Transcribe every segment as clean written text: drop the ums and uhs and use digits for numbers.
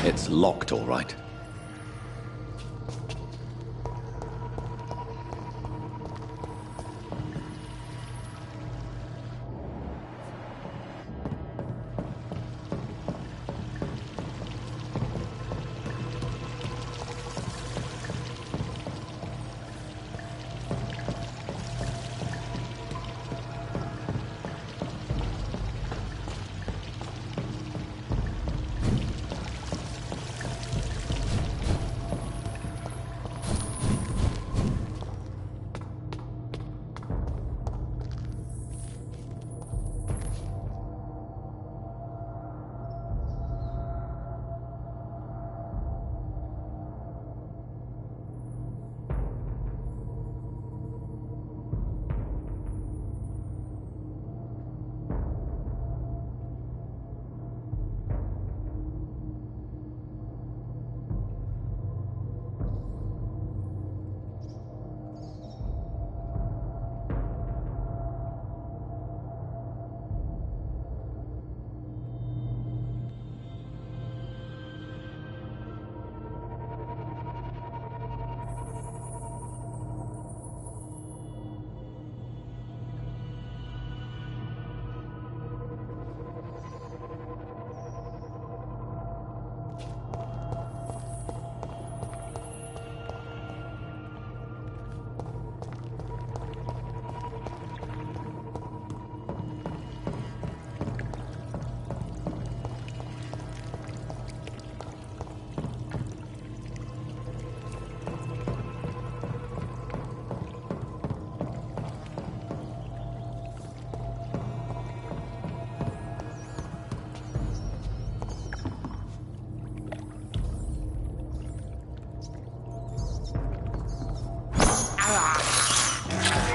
It's locked, all right.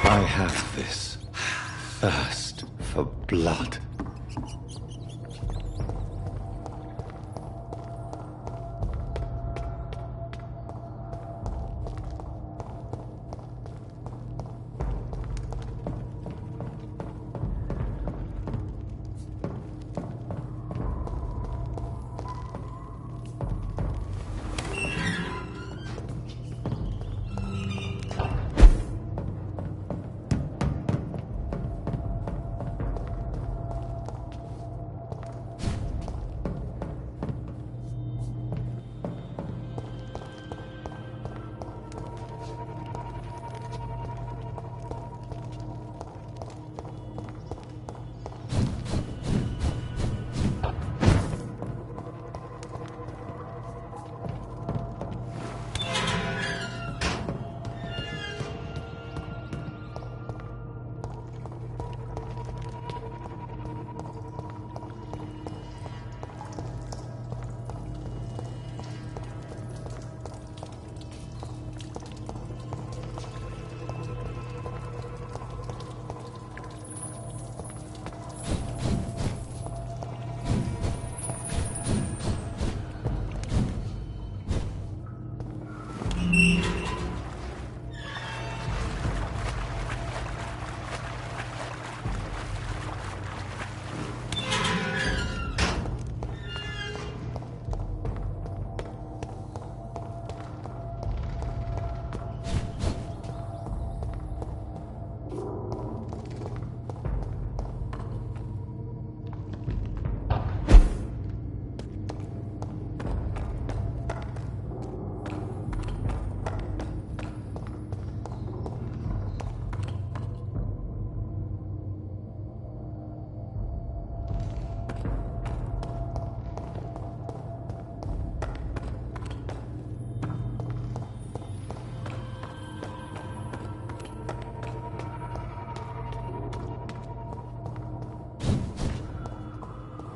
I have this thirst for blood.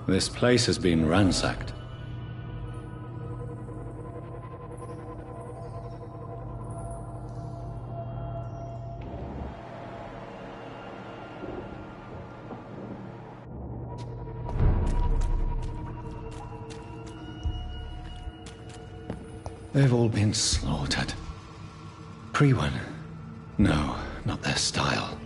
This place has been ransacked. They've all been slaughtered. Pre-one? No, not their style.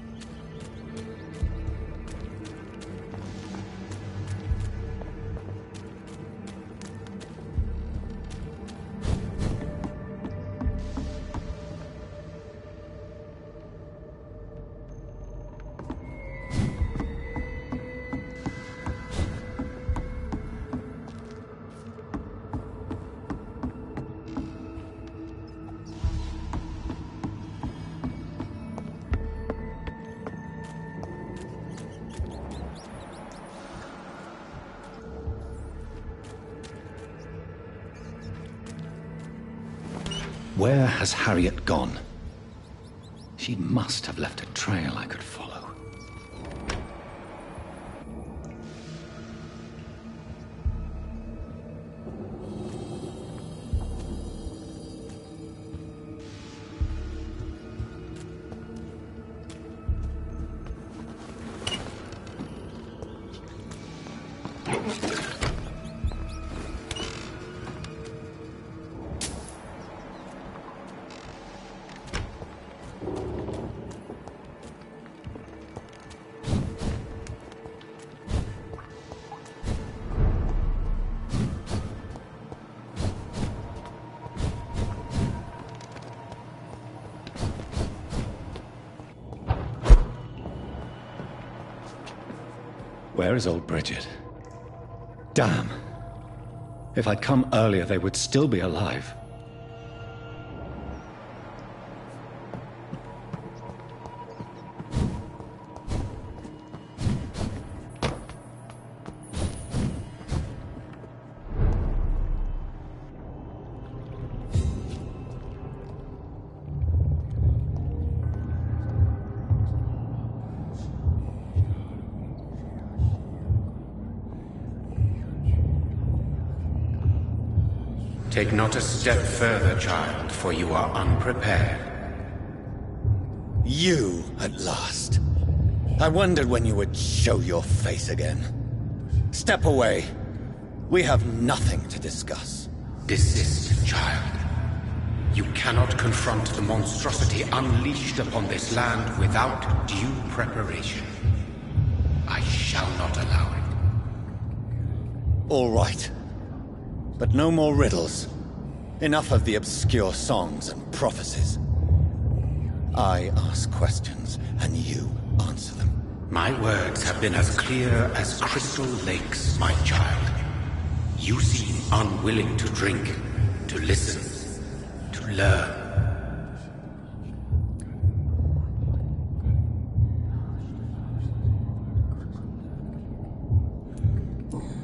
Where has Harriet gone? She must have left a trail I could follow. Where is old Bridget? Damn. If I'd come earlier, they would still be alive. Take not a step further, child, for you are unprepared. You, at last. I wondered when you would show your face again. Step away. We have nothing to discuss. Desist, child. You cannot confront the monstrosity unleashed upon this land without due preparation. I shall not allow it. All right. But no more riddles. Enough of the obscure songs and prophecies. I ask questions, and you answer them. My words have been as clear as crystal lakes, my child. You seem unwilling to drink, to listen, to learn.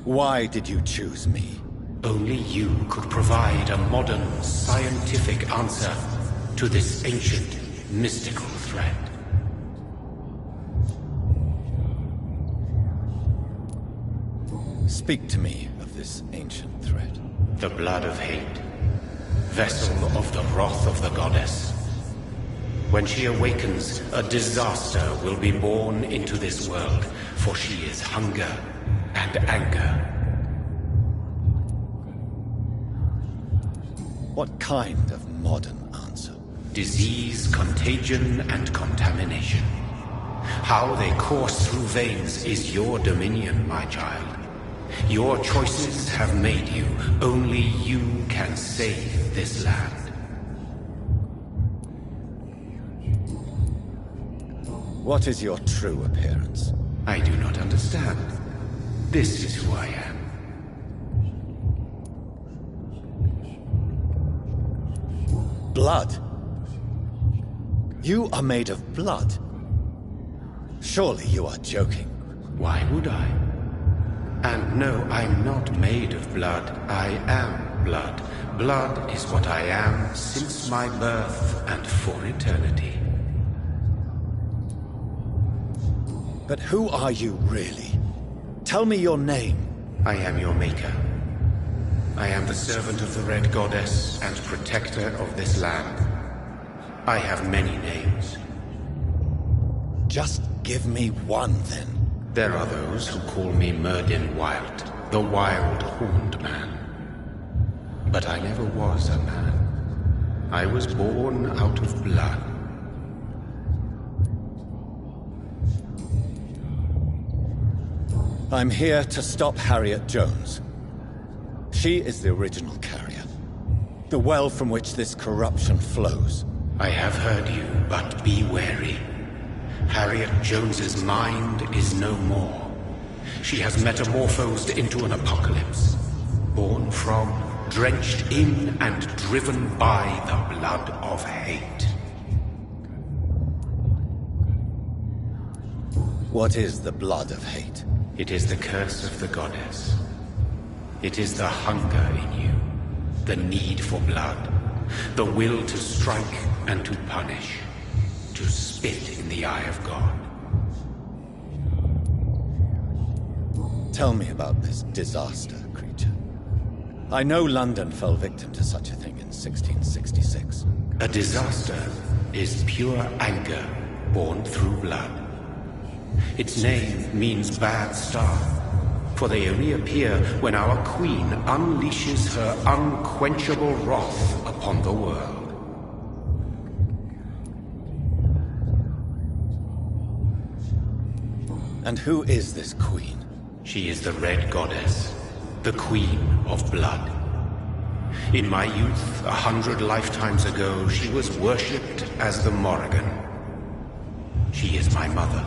Why did you choose me? Only you could provide a modern, scientific answer to this ancient, mystical threat. Speak to me of this ancient threat. The blood of hate, vessel of the wrath of the goddess. When she awakens, a disaster will be born into this world, for she is hunger and anger. What kind of modern answer? Disease, contagion, and contamination. How they course through veins is your dominion, my child. Your choices have made you. Only you can save this land. What is your true appearance? I do not understand. This is who I am. Blood? You are made of blood? Surely you are joking. Why would I? And no, I'm not made of blood. I am blood. Blood is what I am since my birth and for eternity. But who are you really? Tell me your name. I am your maker. I am the servant of the Red Goddess and protector of this land. I have many names. Just give me one, then. There are those who call me Morrigan Wild, the Wild Horned Man. But I never was a man. I was born out of blood. I'm here to stop Harriet Jones. She is the original carrier. The well from which this corruption flows. I have heard you, but be wary. Harriet Jones's mind is no more. She has metamorphosed into an apocalypse. Born from, drenched in, and driven by the blood of hate. What is the blood of hate? It is the curse of the goddess. It is the hunger in you, the need for blood, The will to strike and to punish. To spit in the eye of God. Tell me about this disaster, creature. I know London fell victim to such a thing in 1666. A disaster is pure anger born through blood. Its name means bad star, for they reappear when our queen unleashes her unquenchable wrath upon the world. And who is this queen? She is the Red Goddess, the Queen of Blood. In my youth, 100 lifetimes ago, she was worshipped as the Morrigan. She is my mother.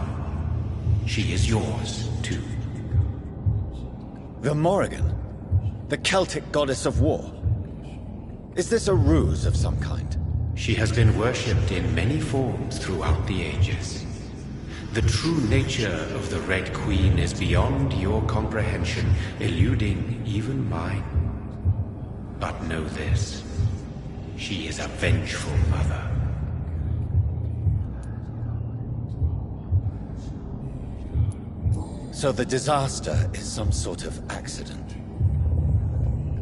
She is yours, too. The Morrigan? The Celtic goddess of war? Is this a ruse of some kind? She has been worshipped in many forms throughout the ages. The true nature of the Red Queen is beyond your comprehension, eluding even mine. But know this, she is a vengeful mother. So the disaster is some sort of accident.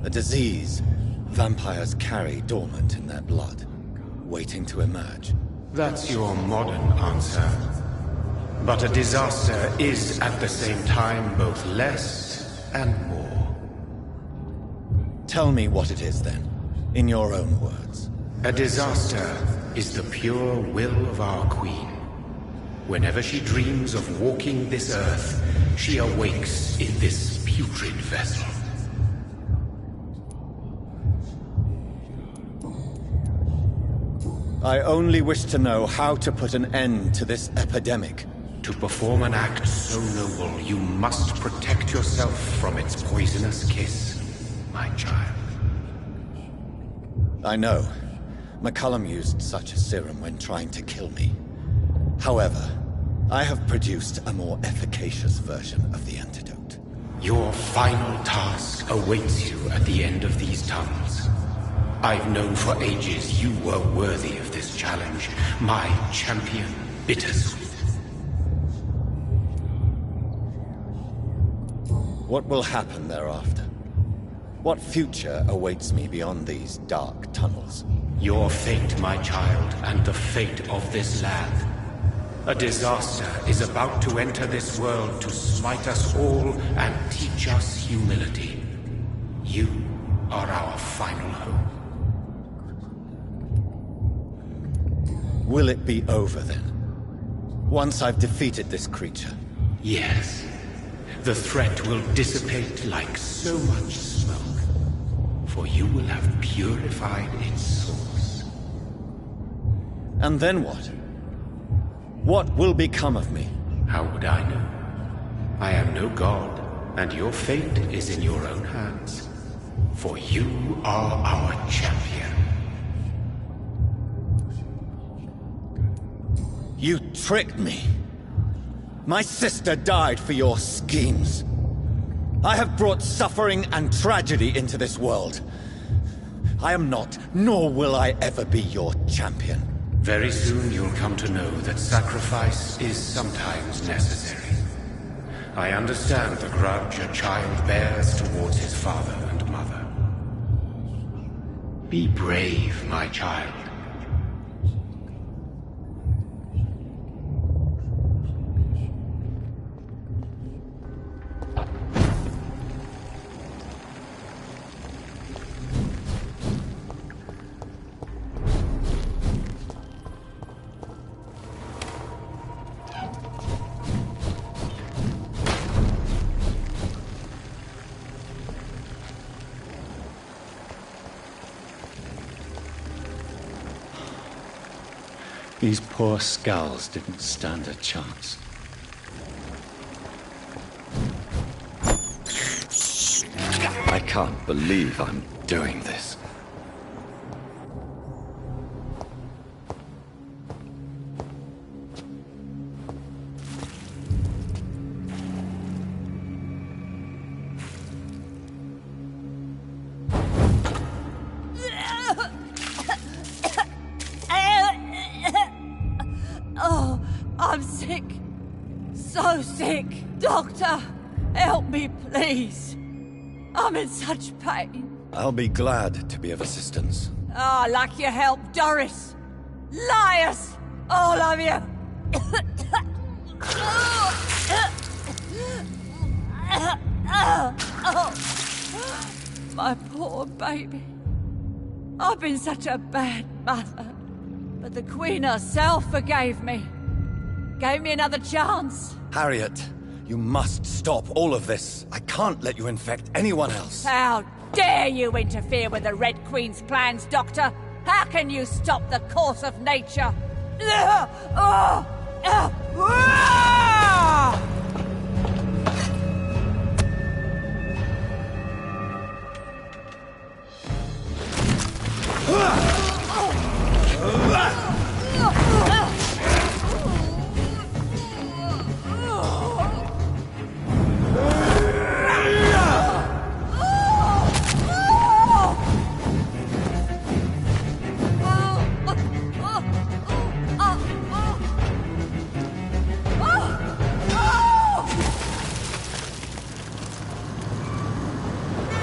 A disease vampires carry dormant in their blood, waiting to emerge. That's your modern answer. But a disaster is at the same time both less and more. Tell me what it is then, in your own words. A disaster is the pure will of our queen. Whenever she dreams of walking this earth, she awakes in this putrid vessel. I only wish to know how to put an end to this epidemic. To perform an act so noble, you must protect yourself from its poisonous kiss, my child. I know. McCullum used such a serum when trying to kill me. However, I have produced a more efficacious version of the antidote. Your final task awaits you at the end of these tunnels. I've known for ages you were worthy of this challenge, my champion, Bittersweet. What will happen thereafter? What future awaits me beyond these dark tunnels? Your fate, my child, and the fate of this land. A disaster is about to enter this world to smite us all and teach us humility. You are our final hope. Will it be over then? Once I've defeated this creature? Yes. The threat will dissipate like so much smoke, for you will have purified its source. And then what? What will become of me? How would I know? I am no god, and your fate is in your own hands. For you are our champion. You tricked me. My sister died for your schemes. I have brought suffering and tragedy into this world. I am not, nor will I ever be your champion. Very soon you'll come to know that sacrifice is sometimes necessary. I understand the grudge a child bears towards his father and mother. Be brave, my child. These poor skulls didn't stand a chance. I can't believe I'm doing this. Doctor, help me, please. I'm in such pain. I'll be glad to be of assistance. Ah, like your help, Doris. Liars! All of you! My poor baby. I've been such a bad mother. But the Queen herself forgave me. Gave me another chance. Harriet, you must stop all of this. I can't let you infect anyone else. How dare you interfere with the Red Queen's plans, Doctor? How can you stop the course of nature?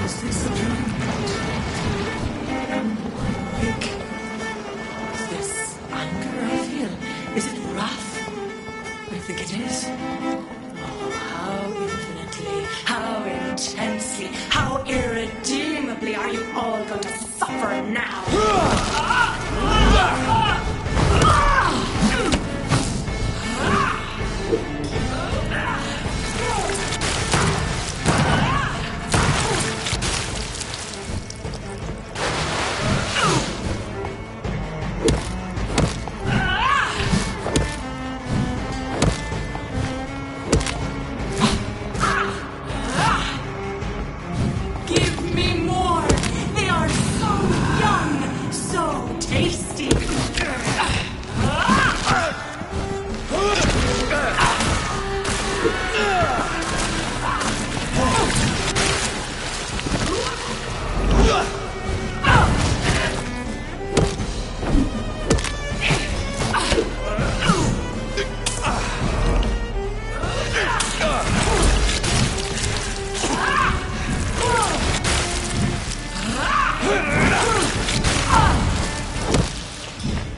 Is this a dream? Awake? Is this anger I feel? Is it wrath? I think it is. Oh, how infinitely, how intensely, how irredeemably are you all going to suffer now? Give me more! They are so young, so tasty!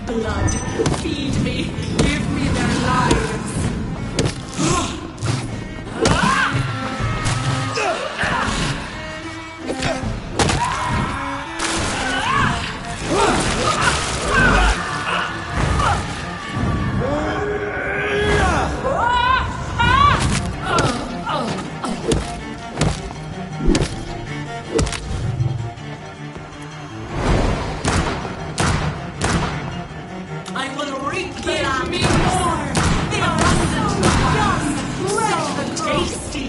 Blood, feed me, give me their lives! I will give me more! They are young, so tasty!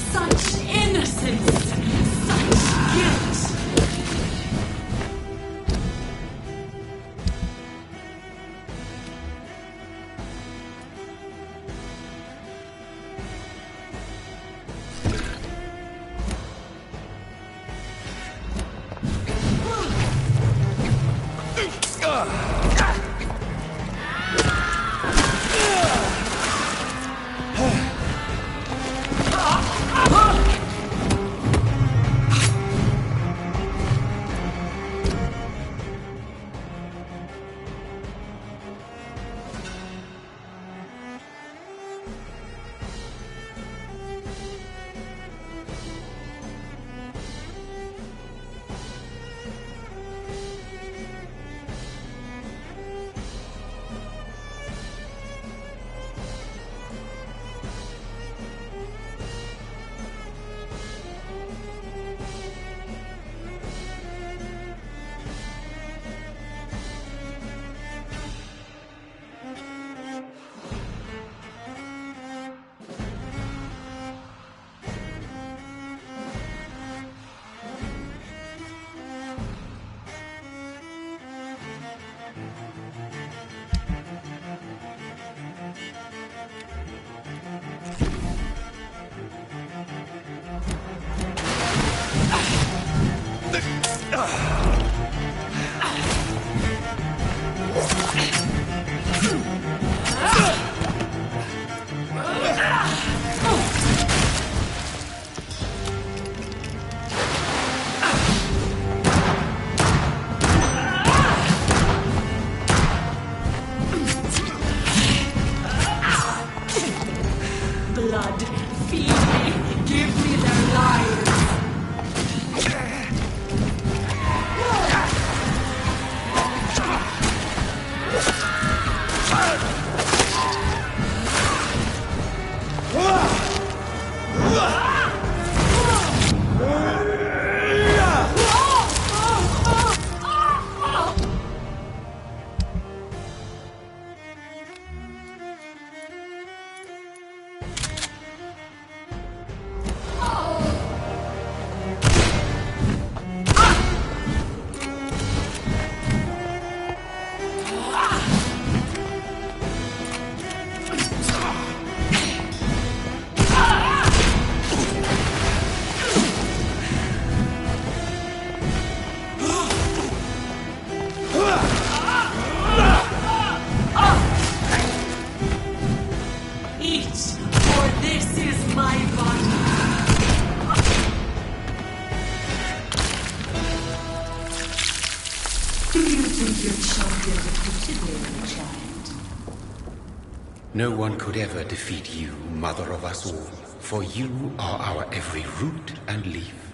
Such innocence! Such guilt! think your champion defeated me, child? No one could ever defeat you, mother of us all, for you are our every root and leaf.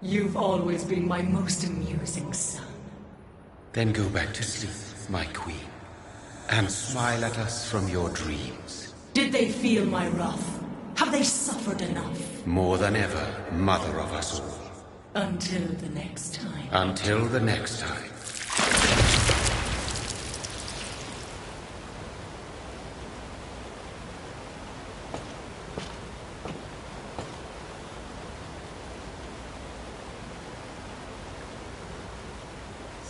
You've always been my most amusing son. Then go back to sleep, my queen, and smile at us from your dreams. Did they feel my wrath? Have they suffered enough? More than ever, mother of us all. Until the next time. Until the next time.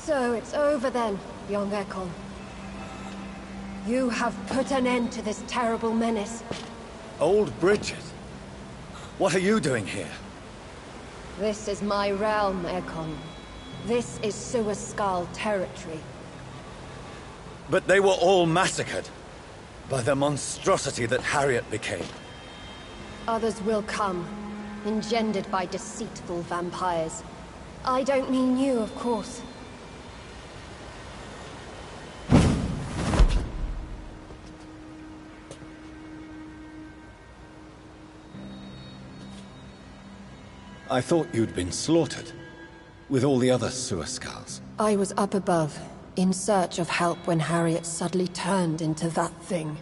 So it's over then, young Ekon. You have put an end to this terrible menace. Old Bridget? What are you doing here? This is my realm, Ekon. This is Suascal territory. But they were all massacred by the monstrosity that Harriet became. Others will come, engendered by deceitful vampires. I don't mean you, of course. I thought you'd been slaughtered, with all the other Suascals. I was up above, in search of help when Harriet suddenly turned into that thing.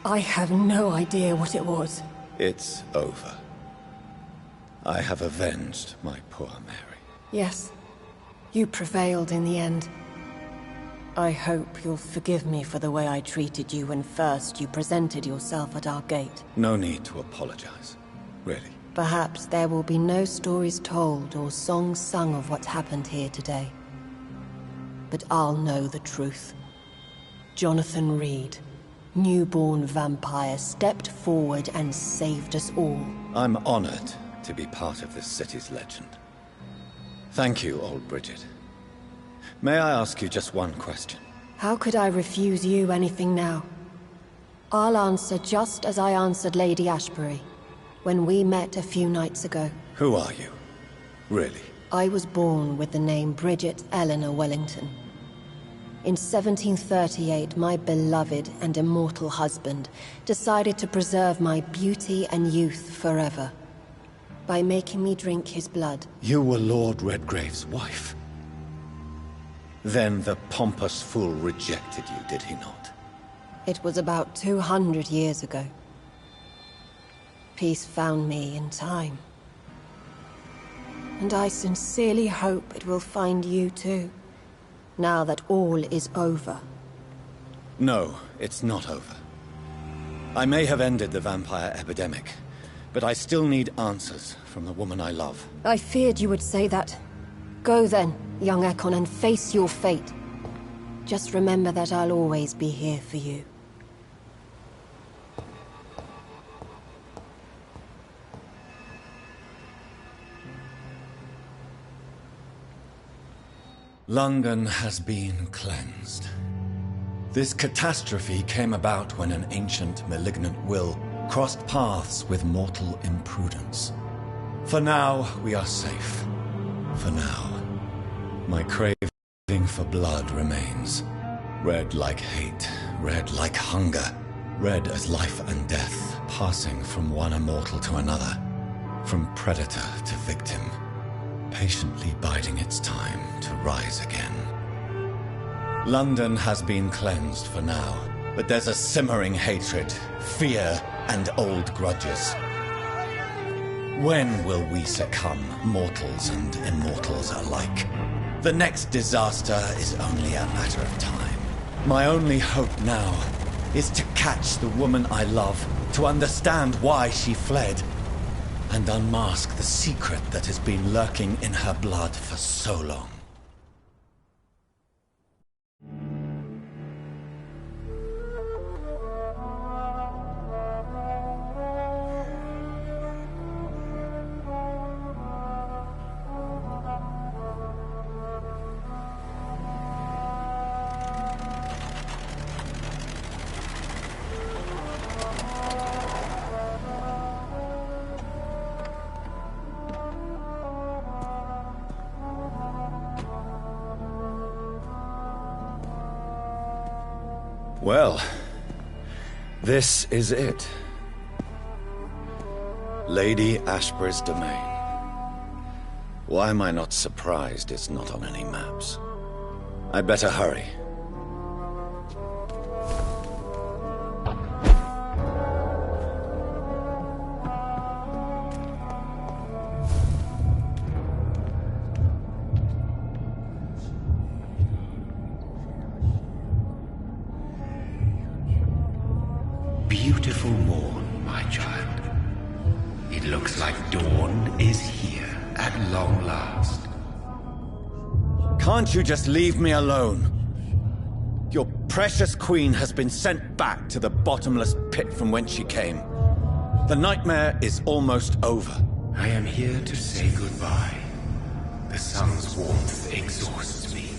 I have no idea what it was. It's over. I have avenged my poor Mary. Yes, you prevailed in the end. I hope you'll forgive me for the way I treated you when first you presented yourself at our gate. No need to apologize, really. Perhaps there will be no stories told or songs sung of what's happened here today. But I'll know the truth. Jonathan Reed, newborn vampire, stepped forward and saved us all. I'm honored to be part of this city's legend. Thank you, old Bridget. May I ask you just one question? How could I refuse you anything now? I'll answer just as I answered Lady Ashbury when we met a few nights ago. Who are you? Really? I was born with the name Bridget Eleanor Wellington. In 1738, my beloved and immortal husband decided to preserve my beauty and youth forever by making me drink his blood. You were Lord Redgrave's wife. Then the pompous fool rejected you, did he not? It was about 200 years ago. Peace found me in time. And I sincerely hope it will find you too, now that all is over. No, it's not over. I may have ended the vampire epidemic, but I still need answers from the woman I love. I feared you would say that. Go then, young Ekon, and face your fate. Just remember that I'll always be here for you. London has been cleansed. This catastrophe came about when an ancient, malignant will crossed paths with mortal imprudence. For now, we are safe. For now. My craving for blood remains. Red like hate, red like hunger, red as life and death, passing from one immortal to another, from predator to victim, patiently biding its time to rise again. London has been cleansed for now, but there's a simmering hatred, fear, and old grudges. When will we succumb, mortals and immortals alike? The next disaster is only a matter of time. My only hope now is to catch the woman I love, to understand why she fled, and unmask the secret that has been lurking in her blood for so long. Well, this is it. Lady Ashbury's domain. Why am I not surprised it's not on any maps? I'd better hurry. Beautiful morn, my child. It looks like dawn is here at long last. Can't you just leave me alone? Your precious queen has been sent back to the bottomless pit from whence she came. The nightmare is almost over. I am here to say goodbye. The sun's warmth exhausts me.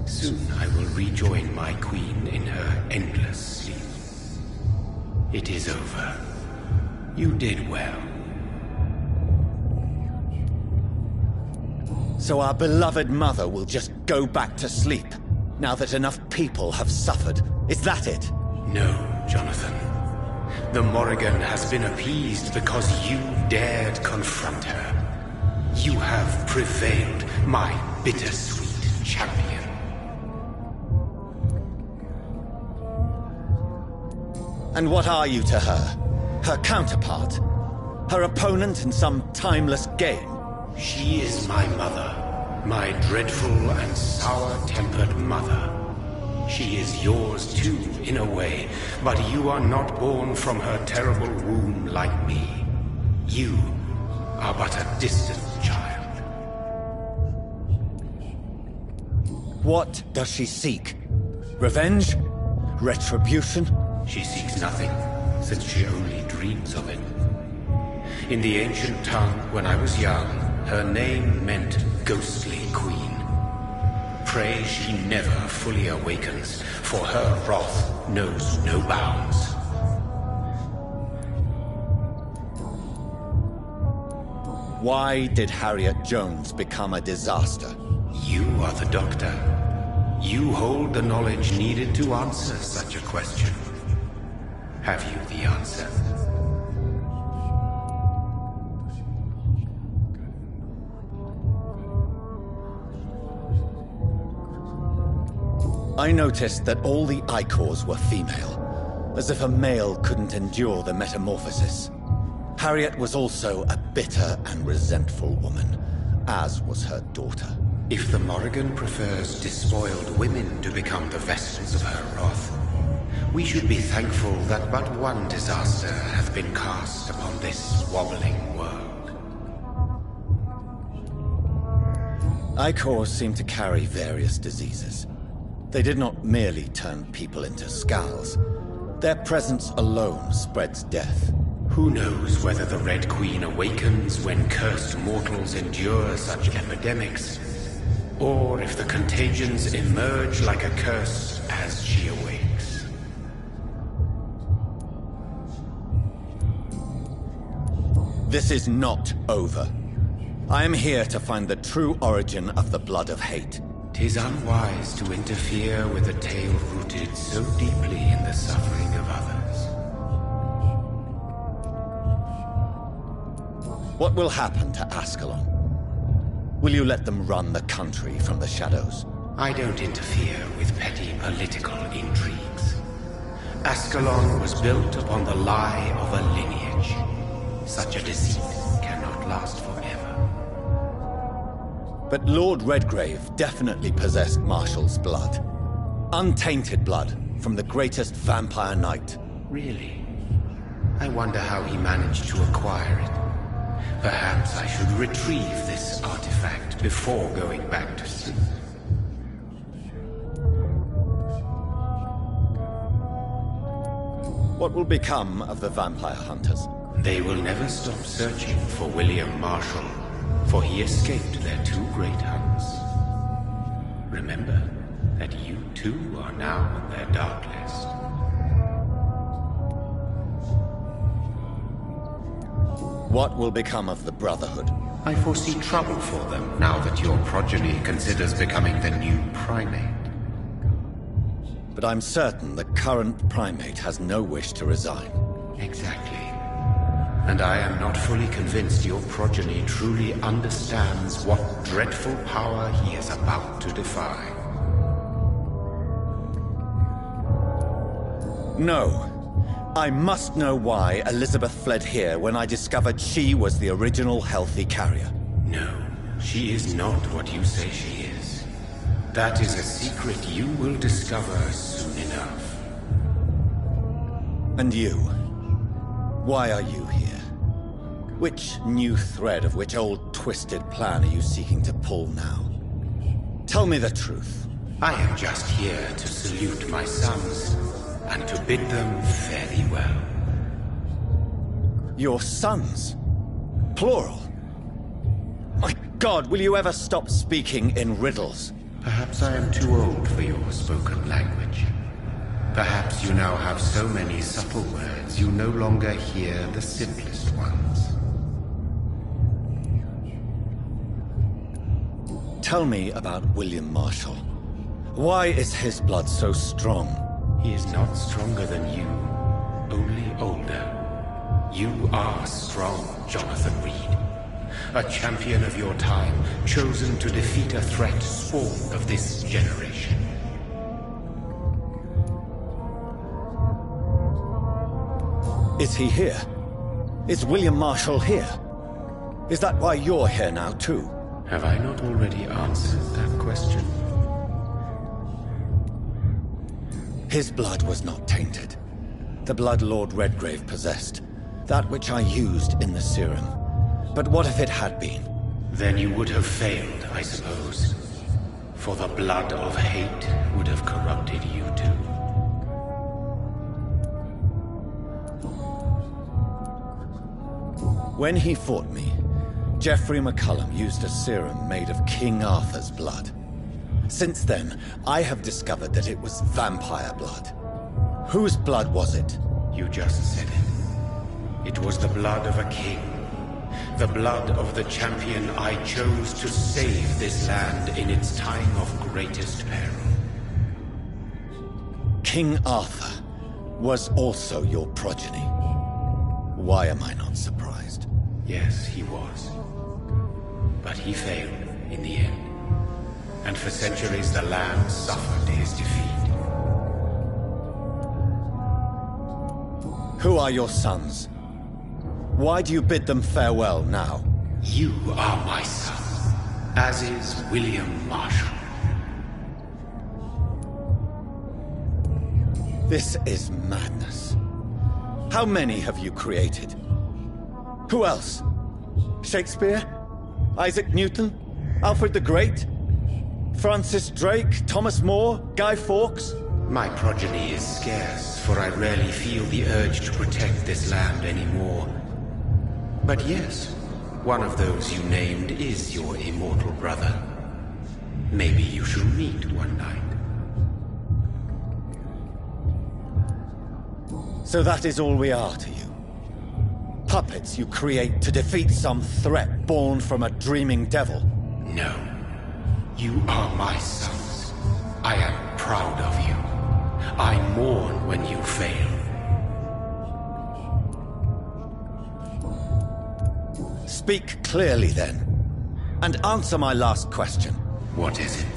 Soon I will rejoin my queen in her endless sleep. It is over. You did well. So our beloved mother will just go back to sleep, now that enough people have suffered. Is that it? No, Jonathan. The Morrigan has been appeased because you dared confront her. You have prevailed, my bittersweet champion. And what are you to her? Her counterpart? Her opponent in some timeless game? She is my mother, my dreadful and sour-tempered mother. She is yours too, in a way, but you are not born from her terrible womb like me. You are but a distant child. What does she seek? Revenge? Retribution? She seeks nothing, since she only dreams of it. In the ancient tongue, when I was young, her name meant ghostly queen. Pray she never fully awakens, for her wrath knows no bounds. Why did Harriet Jones become a disaster? You are the doctor. You hold the knowledge needed to answer such a question. Have you the answer? I noticed that all the Icors were female, as if a male couldn't endure the metamorphosis. Harriet was also a bitter and resentful woman, as was her daughter. If the Morrigan prefers despoiled women to become the vessels of her wrath, we should be thankful that but one disaster hath been cast upon this wobbling world. Icors seem to carry various diseases. They did not merely turn people into skulls. Their presence alone spreads death. Who knows whether the Red Queen awakens when cursed mortals endure such epidemics, or if the contagions emerge like a curse as she awakes. This is not over. I am here to find the true origin of the blood of hate. 'Tis unwise to interfere with a tale rooted so deeply in the suffering of others. What will happen to Ascalon? Will you let them run the country from the shadows? I don't interfere with petty political intrigues. Ascalon was built upon the lie of a lineage. Such a deceit cannot last forever. But Lord Redgrave definitely possessed Marshall's blood. Untainted blood from the greatest vampire knight. Really? I wonder how he managed to acquire it. Perhaps I should retrieve this artifact before going back to sleep. What will become of the vampire hunters? They will never stop searching for William Marshall, for he escaped their two great hunts. Remember that you too are now on their dark list. What will become of the Brotherhood? I foresee trouble for them now that your progeny considers becoming the new primate. but I'm certain the current primate has no wish to resign. Exactly. And I am not fully convinced your progeny truly understands what dreadful power he is about to defy. No. I must know why Elizabeth fled here when I discovered she was the original healthy carrier. No, she is not what you say she is. That is a secret you will discover soon enough. And you? Why are you here? Which new thread of which old twisted plan are you seeking to pull now? Tell me the truth. I am just here to salute my sons, and to bid them fare thee well. Your sons? Plural? My God, will you ever stop speaking in riddles? Perhaps I am too old for your spoken language. Perhaps you now have so many subtle words you no longer hear the simplest ones. Tell me about William Marshall. Why is his blood so strong? He is not stronger than you, only older. You are strong, Jonathan Reed. A champion of your time, chosen to defeat a threat spawned of this generation. Is he here? Is William Marshall here? Is that why you're here now, too? Have I not already answered that question? His blood was not tainted. The blood Lord Redgrave possessed. That which I used in the serum. But what if it had been? Then you would have failed, I suppose. For the blood of hate would have corrupted you too. When he fought me, Geoffrey McCullum used a serum made of King Arthur's blood. Since then, I have discovered that it was vampire blood. Whose blood was it? You just said it. It was the blood of a king. The blood of the champion I chose to save this land in its time of greatest peril. King Arthur was also your progeny. Why am I not surprised? Yes, he was. But he failed in the end. And for centuries the land suffered his defeat. Who are your sons? Why do you bid them farewell now? You are my son, as is William Marshall. This is madness. How many have you created? Who else? Shakespeare? Isaac Newton? Alfred the Great? Francis Drake? Thomas More? Guy Fawkes? My progeny is scarce, for I rarely feel the urge to protect this land anymore. But yes, one of those you named is your immortal brother. Maybe you shall meet one night. So that is all we are to you? Puppets you create to defeat some threat born from a dreaming devil? No. You are my sons. I am proud of you. I mourn when you fail. Speak clearly then, and answer my last question. What is it?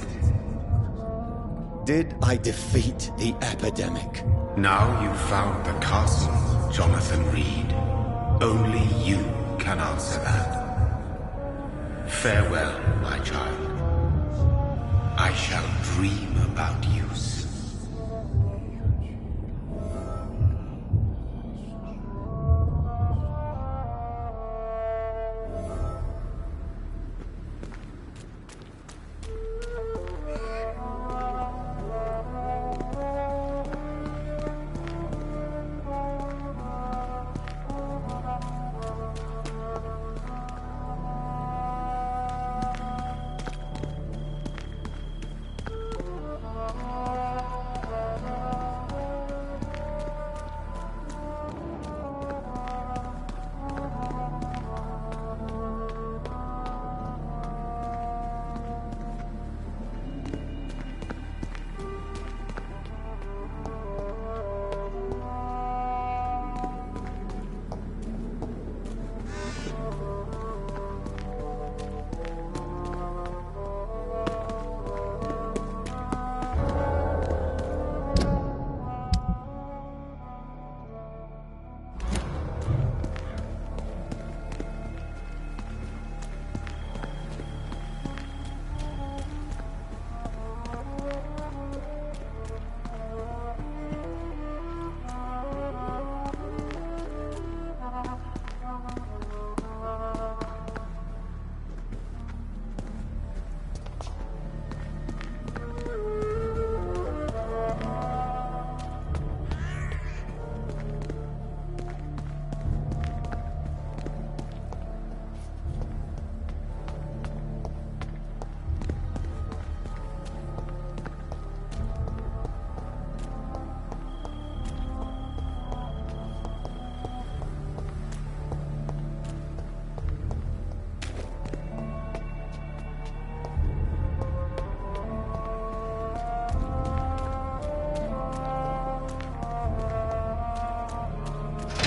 Did I defeat the epidemic? Now you've found the castle, Jonathan Reed. Only you can answer that. Farewell, my child. I shall dream about you soon.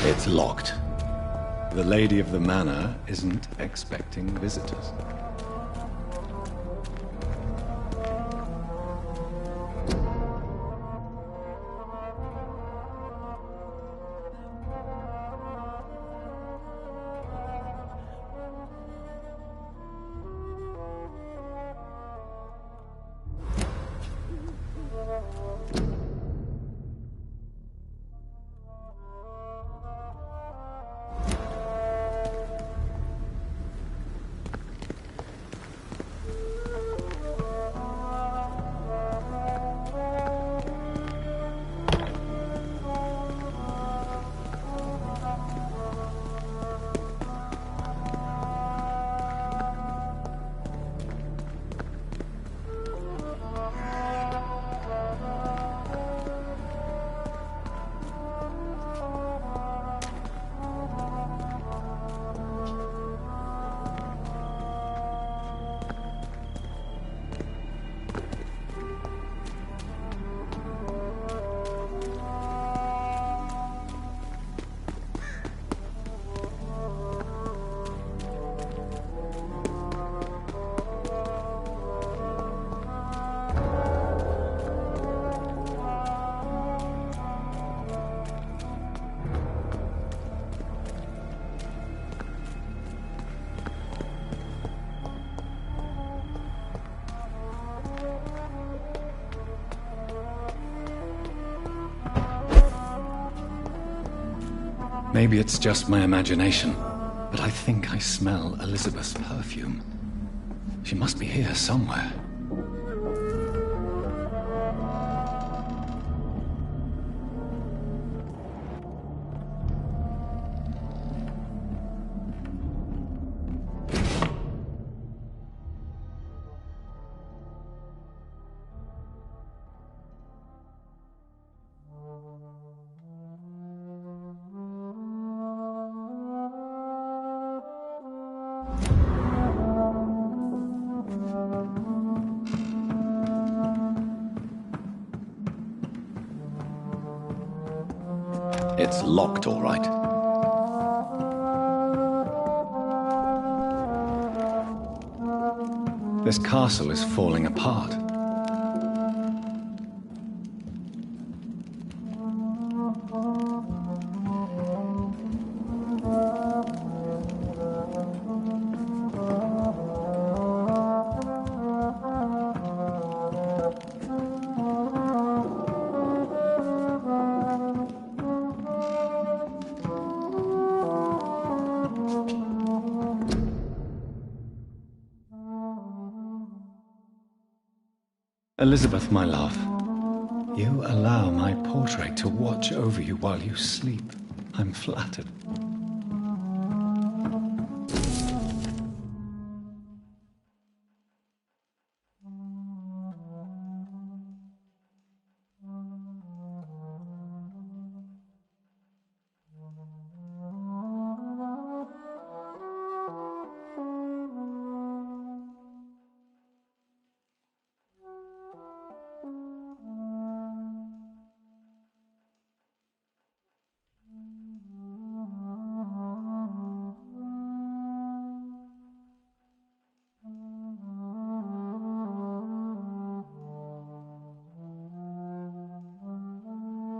It's locked. The lady of the manor isn't expecting visitors. Maybe it's just my imagination, but I think I smell Elizabeth's perfume. She must be here somewhere. It's locked, all right. This castle is falling apart. Elizabeth, my love, you allow my portrait to watch over you while you sleep. I'm flattered.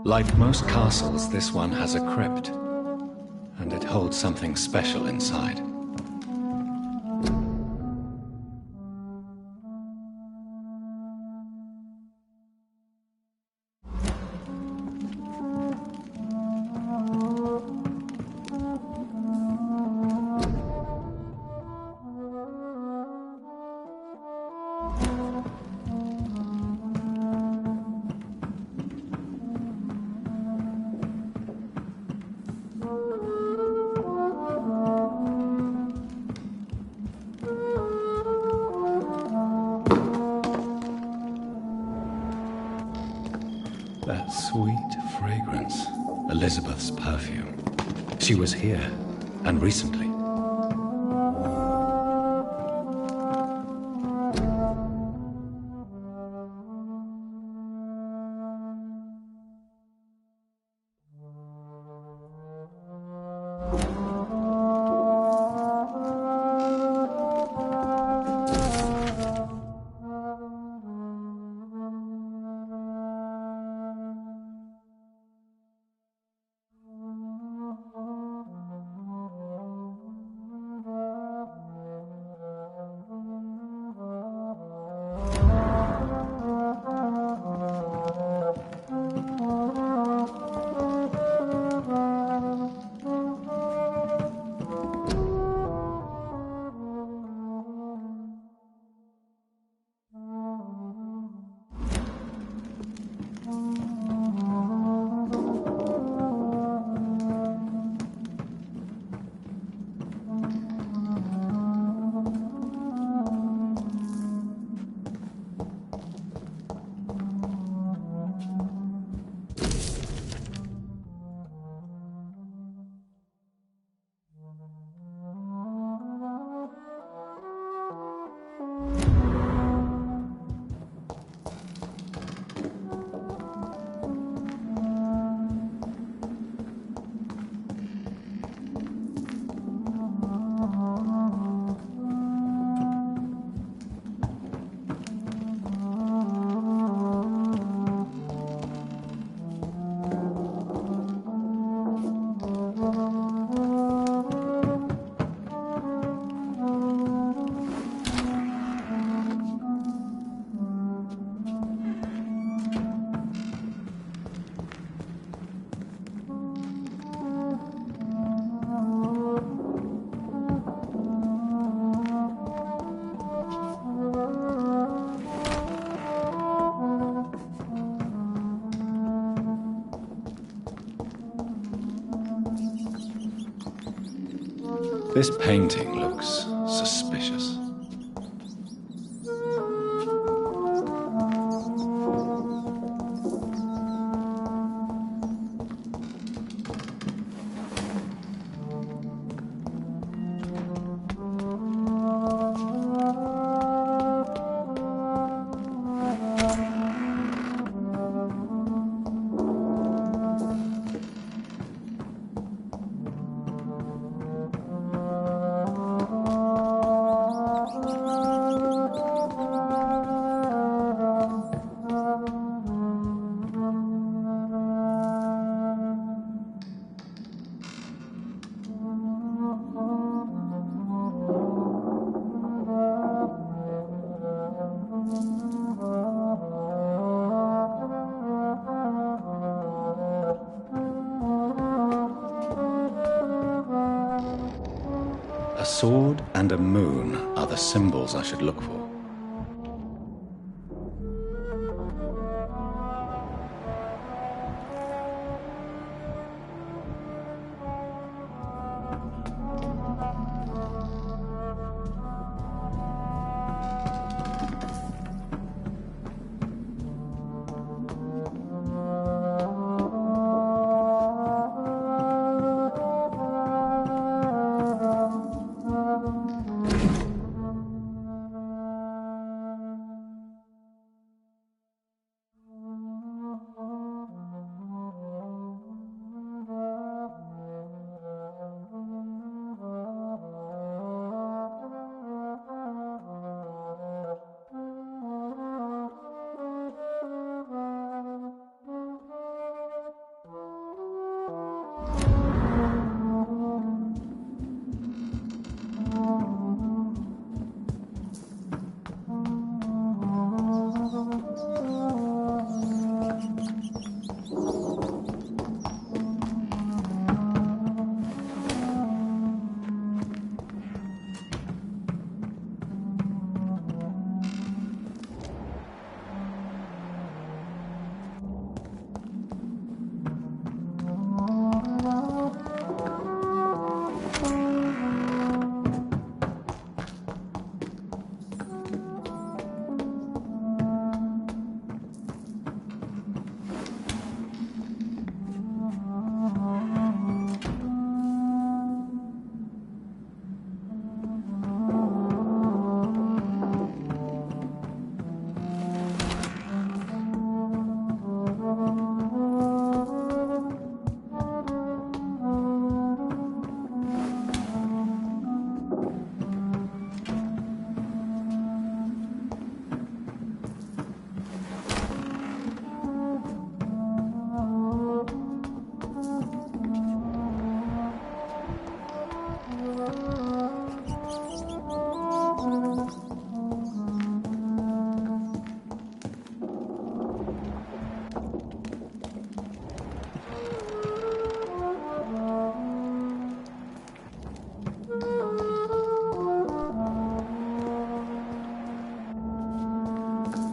Like most castles, this one has a crypt, and it holds something special inside. That sweet fragrance, Elizabeth's perfume. She was here, and recently. This painting looks suspicious. A sword and a moon are the symbols I should look for.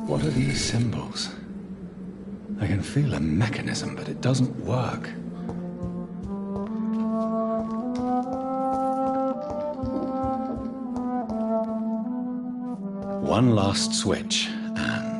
What are these symbols? I can feel a mechanism, but it doesn't work. One last switch, and...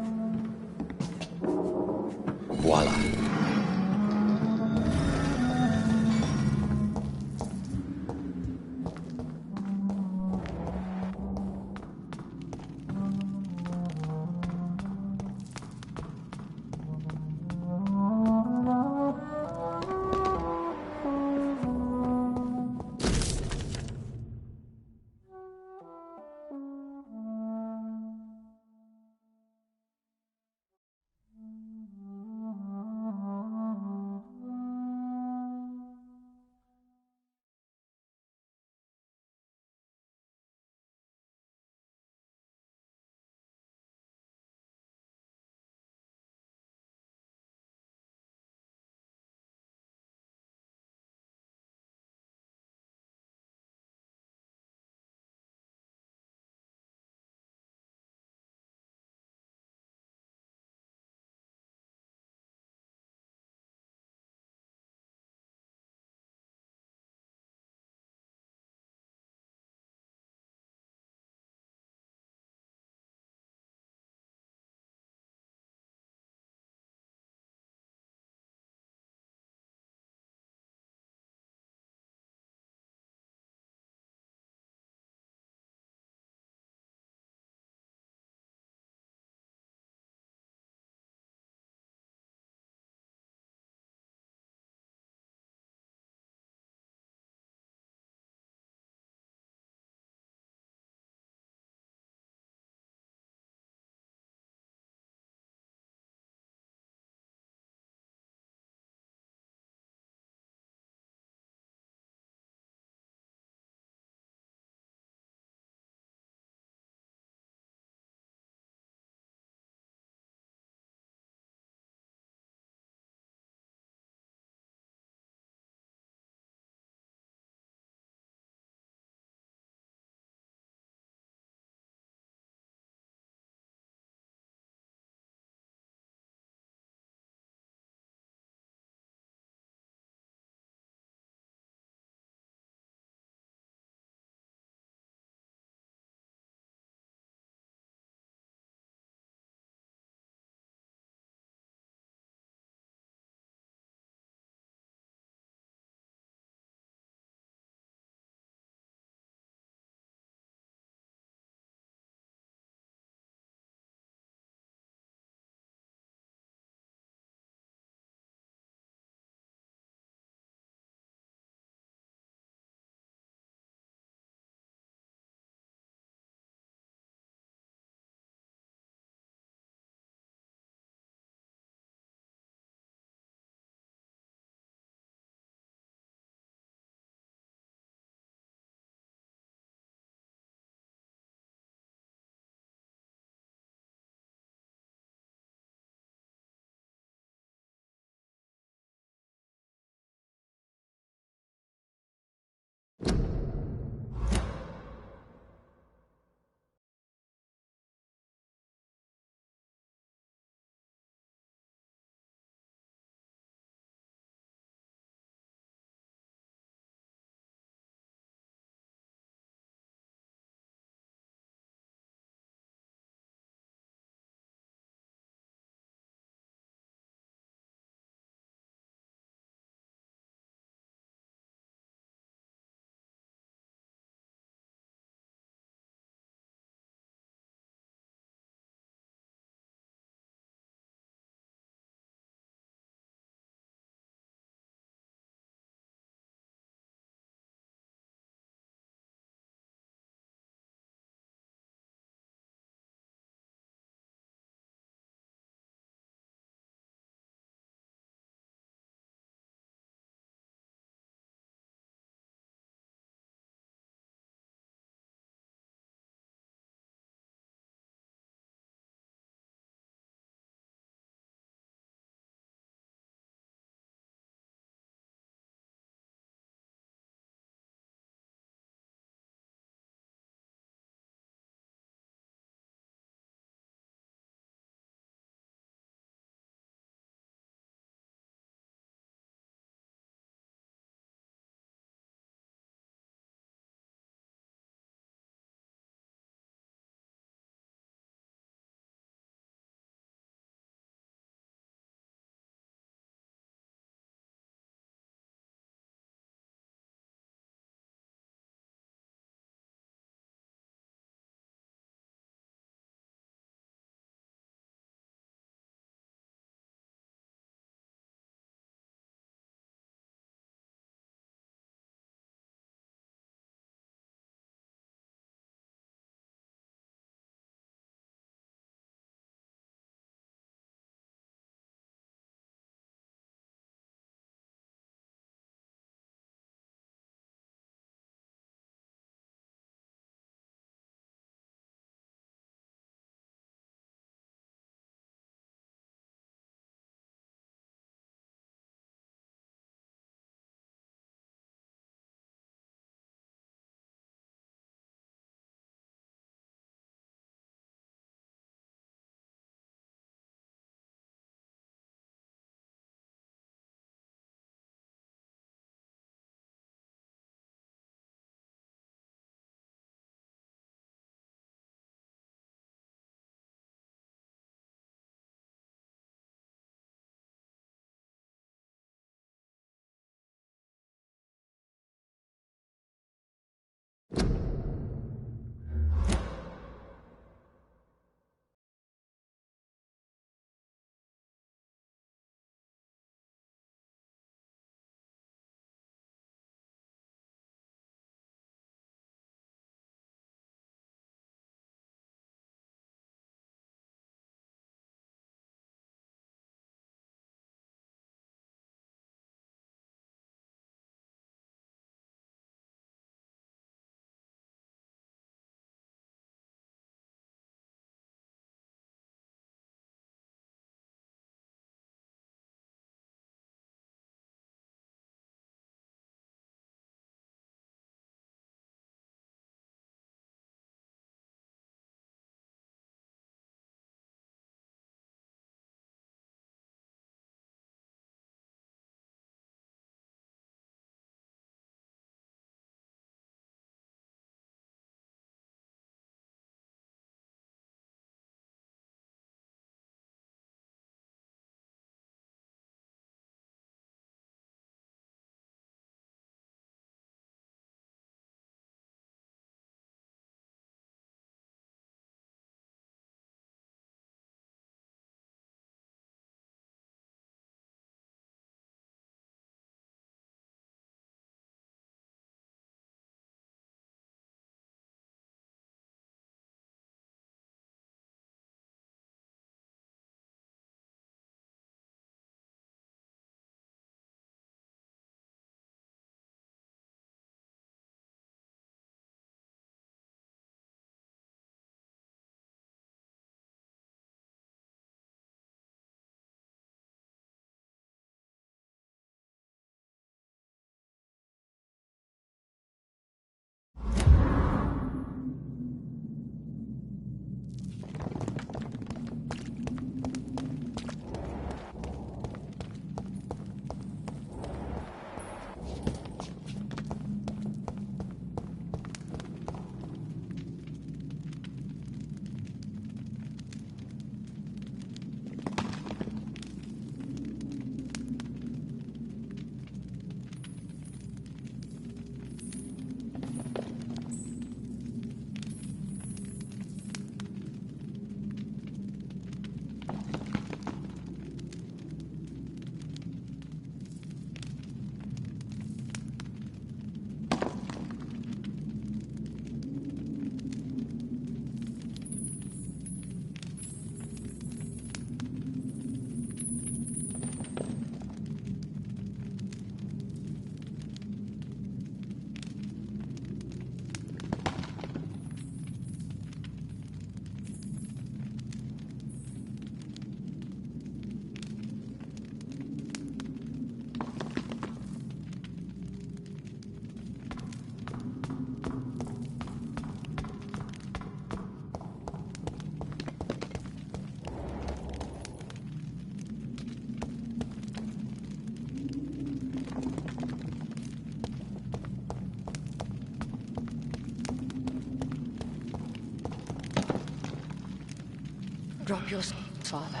Drop your sword, Father.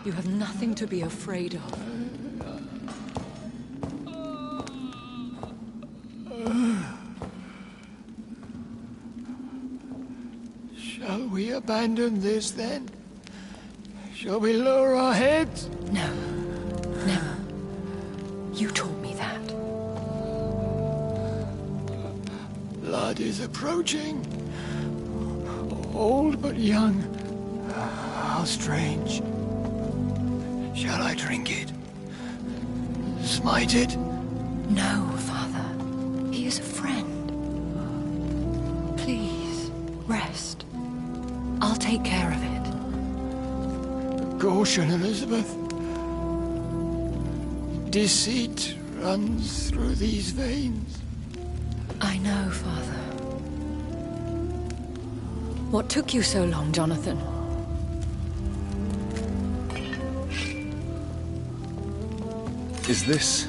You have nothing to be afraid of. Shall we abandon this, then? Shall we lower our heads? No. Never. You taught me that. Blood is approaching. Old but young. How strange. Shall I drink it? Smite it? No, Father. He is a friend. Please, rest. I'll take care of it. Caution, Elizabeth. Deceit runs through these veins. I know, Father. What took you so long, Jonathan? Is this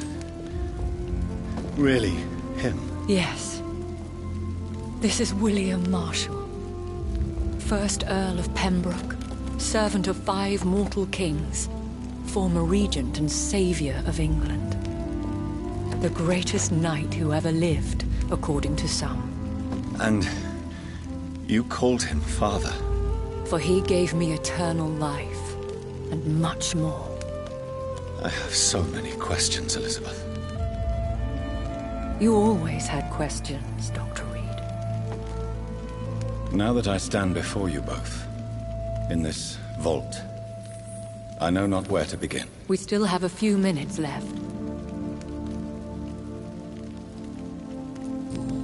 really him? Yes. This is William Marshall, 1st Earl of Pembroke, servant of 5 mortal kings, former regent and saviour of England. The greatest knight who ever lived, according to some. And you called him father? For he gave me eternal life, and much more. I have so many questions, Elizabeth. You always had questions, Dr. Reed. Now that I stand before you both, in this vault, I know not where to begin. We still have a few minutes left.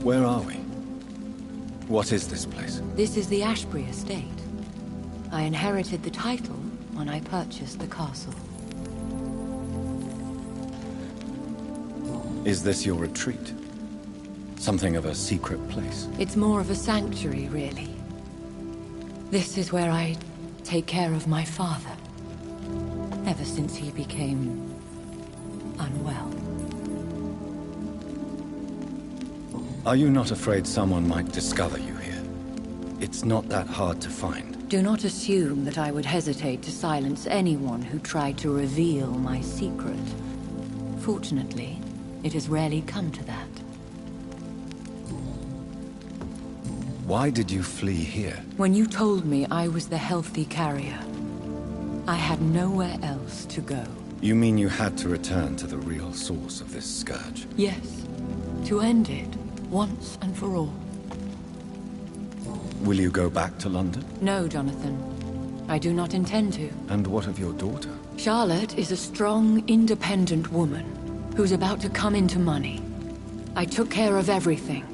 Where are we? What is this place? This is the Ashbury Estate. I inherited the title when I purchased the castle. Is this your retreat? Something of a secret place? It's more of a sanctuary, really. This is where I take care of my father. Ever since he became unwell. Are you not afraid someone might discover you here? It's not that hard to find. Do not assume that I would hesitate to silence anyone who tried to reveal my secret. Fortunately, it has rarely come to that. Why did you flee here? When you told me I was the healthy carrier, I had nowhere else to go. You mean you had to return to the real source of this scourge? Yes, to end it, once and for all. Will you go back to London? No, Jonathan. I do not intend to. And what of your daughter? Charlotte is a strong, independent woman who's about to come into money. I took care of everything.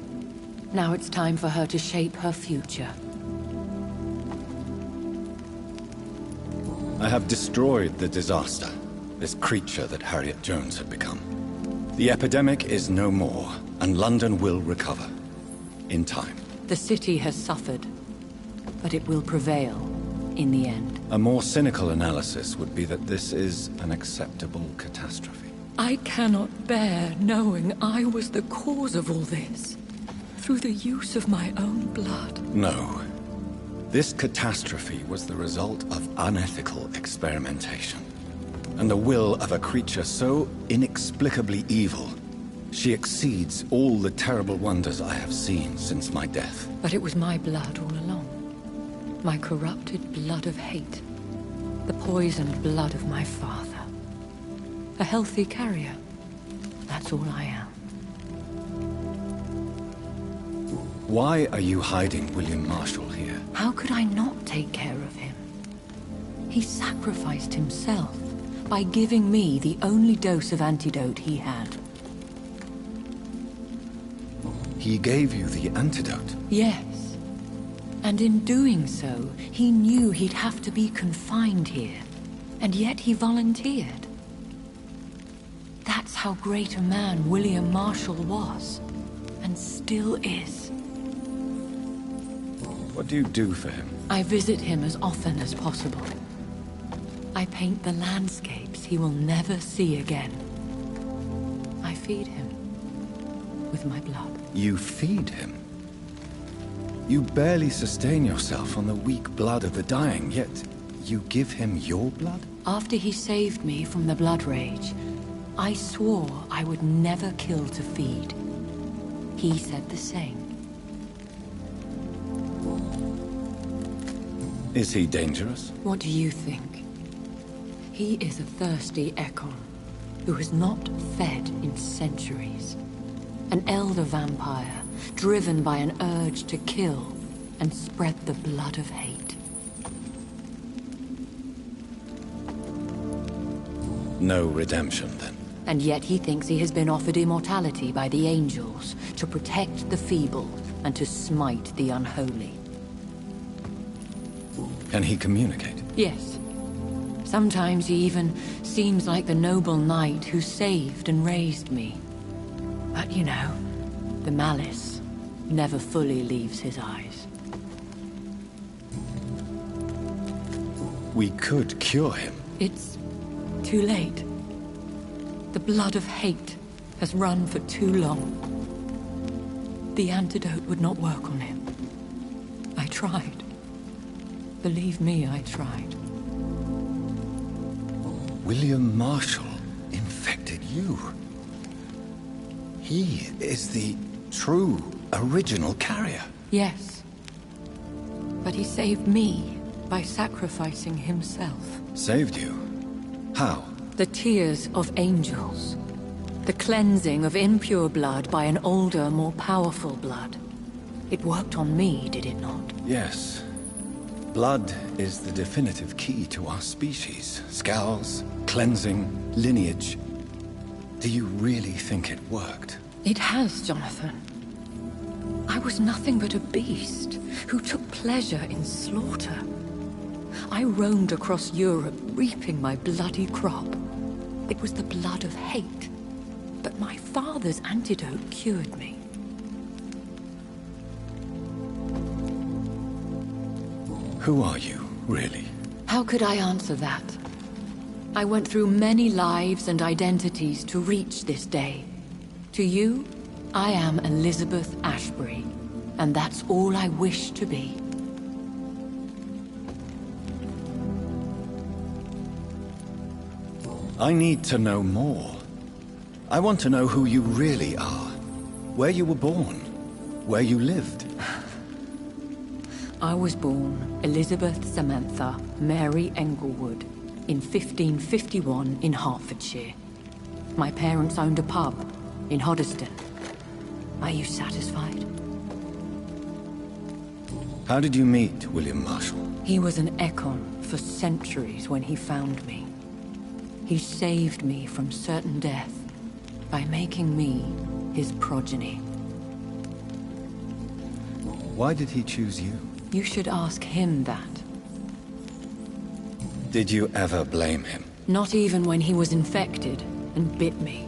Now it's time for her to shape her future. I have destroyed the disaster, this creature that Harriet Jones had become. The epidemic is no more, and London will recover. In time. The city has suffered, but it will prevail in the end. A more cynical analysis would be that this is an acceptable catastrophe. I cannot bear knowing I was the cause of all this, through the use of my own blood. No. This catastrophe was the result of unethical experimentation, and the will of a creature so inexplicably evil. She exceeds all the terrible wonders I have seen since my death. But it was my blood all along. My corrupted blood of hate. The poisoned blood of my father. A healthy carrier. That's all I am. Why are you hiding William Marshall here? How could I not take care of him? He sacrificed himself by giving me the only dose of antidote he had. He gave you the antidote? Yes. And in doing so, he knew he'd have to be confined here. And yet he volunteered. That's how great a man William Marshall was. And still is. What do you do for him? I visit him as often as possible. I paint the landscapes he will never see again. I feed him with my blood. You feed him? You barely sustain yourself on the weak blood of the dying, yet you give him your blood? After he saved me from the blood rage, I swore I would never kill to feed. He said the same. Is he dangerous? What do you think? He is a thirsty Ekon, who has not fed in centuries. An elder vampire, driven by an urge to kill and spread the blood of hate. No redemption, then. And yet he thinks he has been offered immortality by the angels to protect the feeble and to smite the unholy. Can he communicate? Yes. Sometimes he even seems like the noble knight who saved and raised me. But you know, the malice never fully leaves his eyes. We could cure him. It's too late. The blood of hate has run for too long. The antidote would not work on him. I tried. Believe me, I tried. William Marshall infected you. He is the true, original carrier. Yes. But he saved me by sacrificing himself. Saved you? How? The tears of angels. The cleansing of impure blood by an older, more powerful blood. It worked on me, did it not? Yes. Blood is the definitive key to our species. Scowls, cleansing, lineage. Do you really think it worked? It has, Jonathan. I was nothing but a beast who took pleasure in slaughter. I roamed across Europe, reaping my bloody crop. It was the blood of hate. But my father's antidote cured me. Who are you, really? How could I answer that? I went through many lives and identities to reach this day. To you, I am Elizabeth Ashbury, and that's all I wish to be. I need to know more. I want to know who you really are. Where you were born. Where you lived. I was born Elizabeth Samantha Mary Englewood in 1551 in Hertfordshire. My parents owned a pub in Hoddesdon. Are you satisfied? How did you meet William Marshall? He was an Ekon for centuries when he found me. He saved me from certain death by making me his progeny. Why did he choose you? You should ask him that. Did you ever blame him? Not even when he was infected and bit me.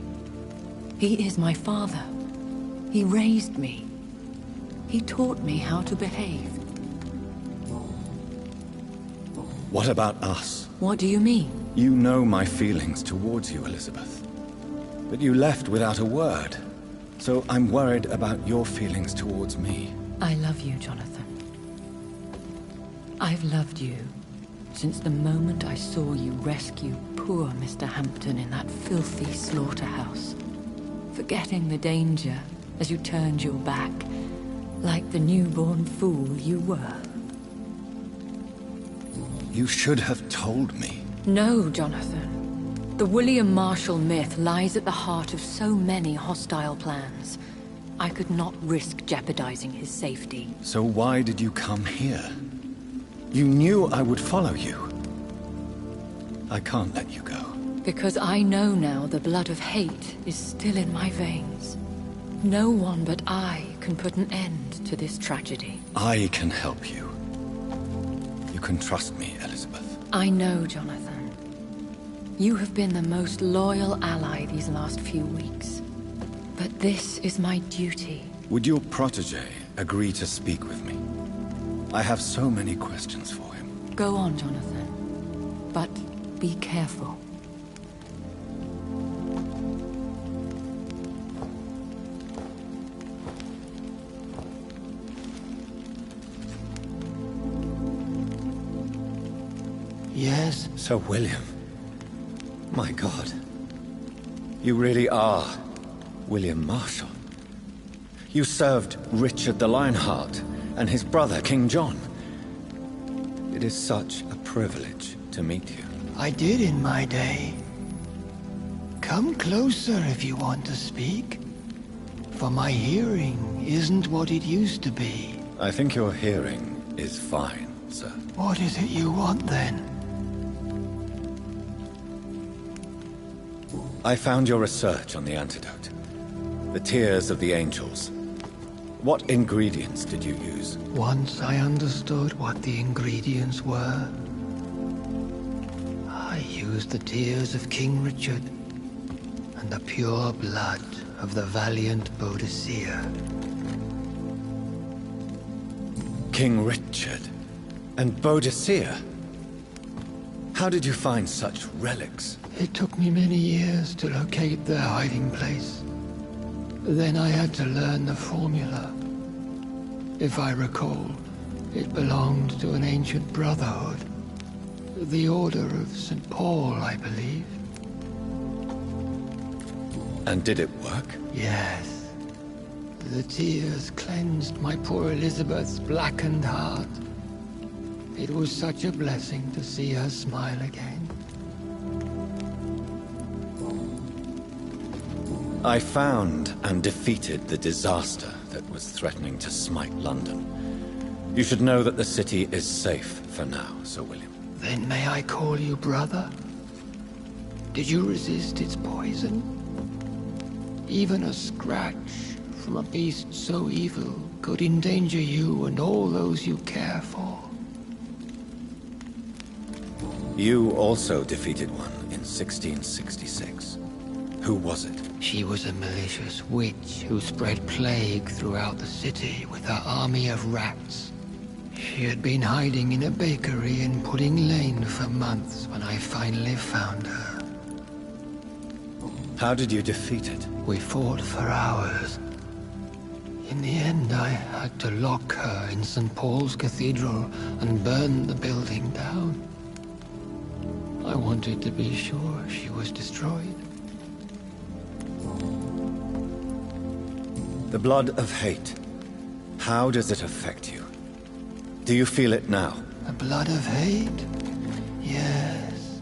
He is my father. He raised me. He taught me how to behave. What about us? What do you mean? You know my feelings towards you, Elizabeth. But you left without a word. So I'm worried about your feelings towards me. I love you, Jonathan. I've loved you since the moment I saw you rescue poor Mr. Hampton in that filthy slaughterhouse. Forgetting the danger as you turned your back, like the newborn fool you were. You should have told me. No, Jonathan. The William Marshall myth lies at the heart of so many hostile plans. I could not risk jeopardizing his safety. So why did you come here? You knew I would follow you. I can't let you go. Because I know now the blood of hate is still in my veins. No one but I can put an end to this tragedy. I can help you. You can trust me, Elizabeth. I know, Jonathan. You have been the most loyal ally these last few weeks. But this is my duty. Would your protégé agree to speak with me? I have so many questions for him. Go on, Jonathan. But be careful. Yes? Sir William. My God. You really are William Marshall. You served Richard the Lionheart and his brother, King John. It is such a privilege to meet you. I did in my day. Come closer if you want to speak. For my hearing isn't what it used to be. I think your hearing is fine, sir. What is it you want then? I found your research on the antidote. The tears of the angels. What ingredients did you use? Once I understood what the ingredients were, I used the tears of King Richard and the pure blood of the valiant Boadicea. King Richard and Boadicea? How did you find such relics? It took me many years to locate their hiding place. Then I had to learn the formula. If I recall, it belonged to an ancient brotherhood. The Order of St. Paul, I believe. And did it work? Yes. The tears cleansed my poor Elizabeth's blackened heart. It was such a blessing to see her smile again. I found and defeated the disaster that was threatening to smite London. You should know that the city is safe for now, Sir William. Then may I call you brother? Did you resist its poison? Even a scratch from a beast so evil could endanger you and all those you care for. You also defeated one in 1666. Who was it? She was a malicious witch who spread plague throughout the city with her army of rats. She had been hiding in a bakery in Pudding Lane for months when I finally found her. How did you defeat it? We fought for hours. In the end, I had to lock her in St. Paul's Cathedral and burn the building down. I wanted to be sure she was destroyed. The blood of hate. How does it affect you? Do you feel it now? The blood of hate? Yes.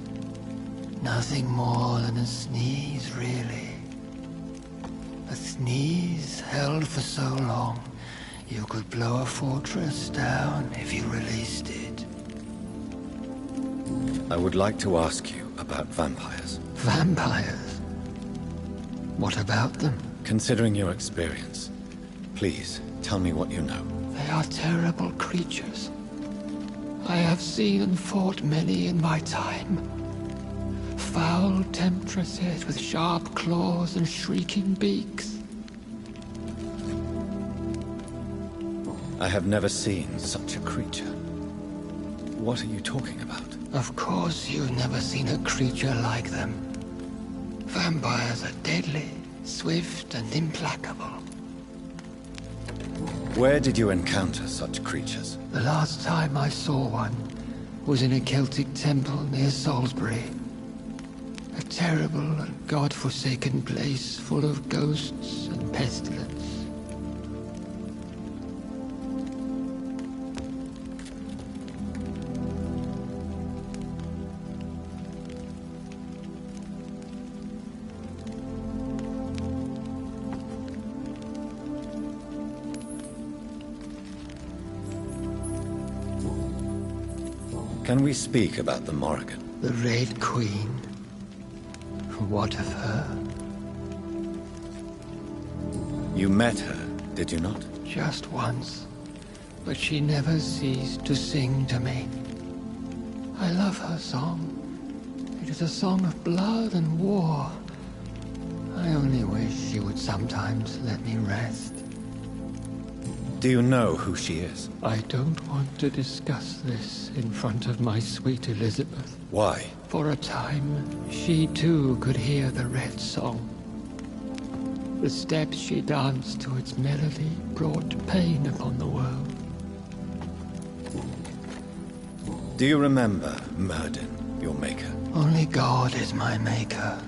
Nothing more than a sneeze, really. A sneeze held for so long, you could blow a fortress down if you released it. I would like to ask you about vampires. Vampires? What about them? Considering your experience, please tell me what you know. They are terrible creatures. I have seen and fought many in my time. Foul temptresses with sharp claws and shrieking beaks. I have never seen such a creature. What are you talking about? Of course you've never seen a creature like them. Vampires are deadly, swift and implacable. Where did you encounter such creatures? The last time I saw one was in a Celtic temple near Salisbury. A terrible and god-forsaken place full of ghosts and pestilence. Can we speak about the Morrigan? The Red Queen. What of her? You met her, did you not? Just once. But she never ceased to sing to me. I love her song. It is a song of blood and war. I only wish she would sometimes let me rest. Do you know who she is? I don't want to discuss this in front of my sweet Elizabeth. Why? For a time, she too could hear the Red Song. The steps she danced to its melody brought pain upon the world. Do you remember Myrddin, your maker? Only God is my maker,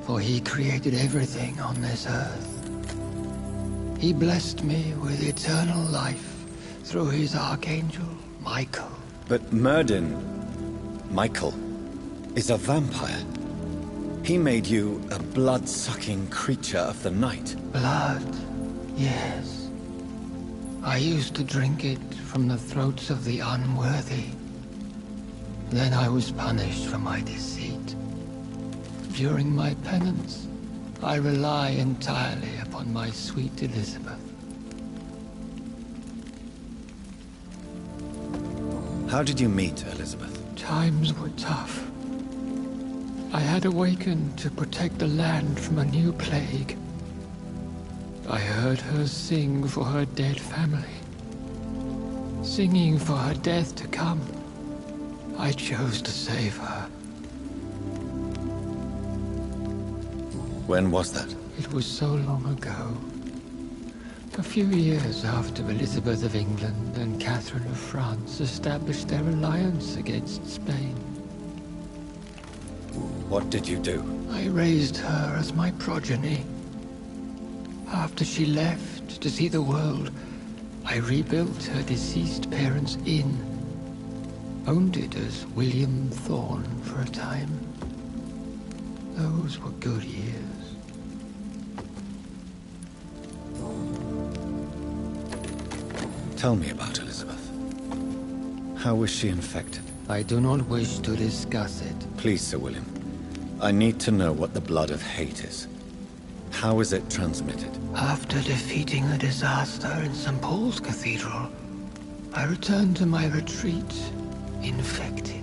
for he created everything on this earth. He blessed me with eternal life through his archangel, Michael. But Myrddin, Michael, is a vampire. He made you a blood-sucking creature of the night. Blood, yes. I used to drink it from the throats of the unworthy. Then I was punished for my deceit. During my penance, I rely entirely upon my sweet Elizabeth. How did you meet Elizabeth? Times were tough. I had awakened to protect the land from a new plague. I heard her sing for her dead family. Singing for her death to come. I chose to save her. When was that? It was so long ago. A few years after Elizabeth of England and Catherine of France established their alliance against Spain. What did you do? I raised her as my progeny. After she left to see the world, I rebuilt her deceased parents' inn. Owned it as William Thorne for a time. Those were good years. Tell me about Elizabeth. How was she infected? I do not wish to discuss it. Please, Sir William. I need to know what the blood of hate is. How is it transmitted? After defeating the disaster in St. Paul's Cathedral, I returned to my retreat, infected.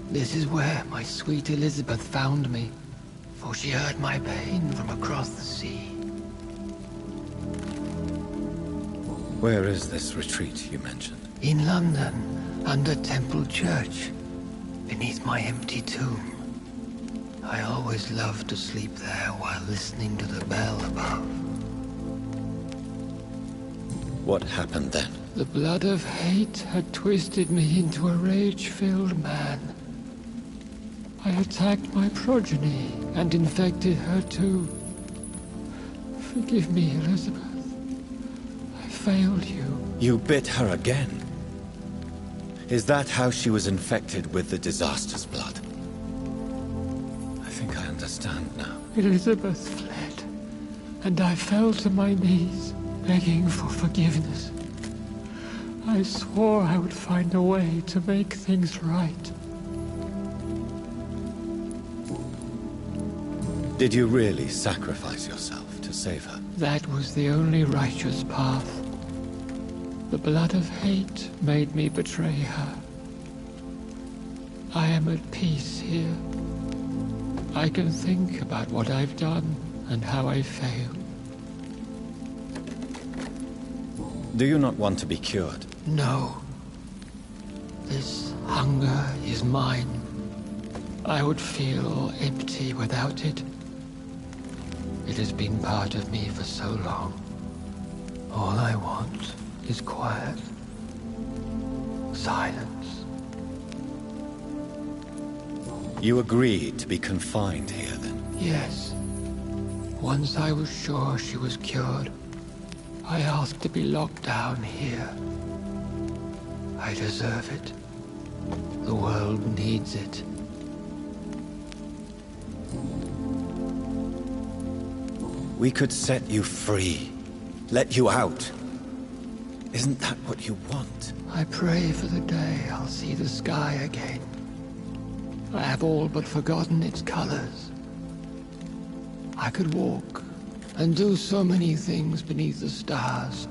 This is where my sweet Elizabeth found me, for she heard my pain from across the sea. Where is this retreat you mentioned? In London, under Temple Church, beneath my empty tomb. I always loved to sleep there while listening to the bell above. What happened then? The blood of hate had twisted me into a rage-filled man. I attacked my progeny and infected her too. Forgive me, Elizabeth. I failed you. You bit her again? Is that how she was infected with the disaster's blood? I think I understand now. Elizabeth fled, and I fell to my knees, begging for forgiveness. I swore I would find a way to make things right. Did you really sacrifice yourself to save her? That was the only righteous path. The blood of hate made me betray her. I am at peace here. I can think about what I've done and how I failed. Do you not want to be cured? No. This hunger is mine. I would feel empty without it. It has been part of me for so long. All I want is quiet. Silence. You agreed to be confined here, then? Yes. Once I was sure she was cured, I asked to be locked down here. I deserve it. The world needs it. We could set you free. Let you out. Isn't that what you want? I pray for the day I'll see the sky again. I have all but forgotten its colors. I could walk and do so many things beneath the stars.